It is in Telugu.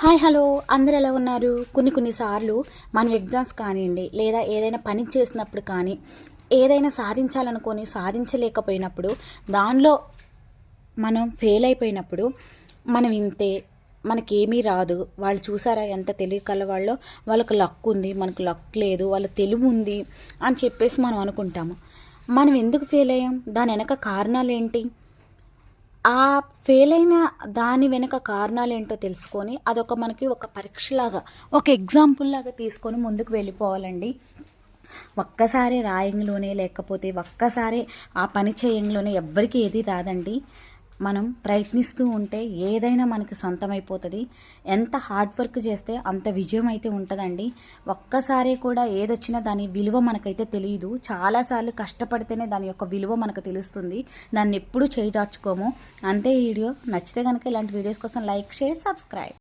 హాయ్ హలో అందరు ఎలా ఉన్నారు? కొన్నిసార్లు మనం ఎగ్జామ్స్ కానివ్వండి లేదా ఏదైనా పని చేసినప్పుడు కానీ ఏదైనా సాధించాలనుకొని సాధించలేకపోయినప్పుడు దానిలో మనం ఫెయిల్ అయిపోయినప్పుడు మనం ఇంతే, మనకేమీ రాదు, వాళ్ళు చూసారా ఎంత తెలివి కలవాళ్ళో, వాళ్ళకు లక్ ఉంది మనకు లక్ లేదు, వాళ్ళ తెలివి ఉంది అని చెప్పేసి మనం అనుకుంటాము. మనం ఎందుకు ఫెయిల్ అయ్యాం? దాని వెనక కారణాలు ఏంటి? ఆ ఫెయిల్ అయిన దాని వెనక కారణాలేంటో తెలుసుకొని అదొక మనకి ఒక పరీక్షలాగా, ఒక ఎగ్జాంపుల్ లాగా తీసుకొని ముందుకు వెళ్ళిపోవాలండి. ఒక్కసారి రాయంలోనే లేకపోతే ఒక్కసారి ఆ పని చేయంలోనే ఎవ్వరికి ఏది రాదండి. మనం ప్రయత్నిస్తూ ఉంటే ఏదైనా మనకి సొంతమైపోతుంది. ఎంత హార్డ్ వర్క్ చేస్తే అంత విజయం అయితే ఉంటుందండి. ఒక్కసారి కూడా ఏదొచ్చినా దాని విలువ మనకైతే తెలియదు. చాలాసార్లు కష్టపడితేనే దాని యొక్క విలువ మనకు తెలుస్తుంది. దాన్ని ఎప్పుడూ చేజార్చుకోము. అంతే. ఈ వీడియో నచ్చితే కనుక ఇలాంటి వీడియోస్ కోసం లైక్, షేర్, సబ్స్క్రైబ్.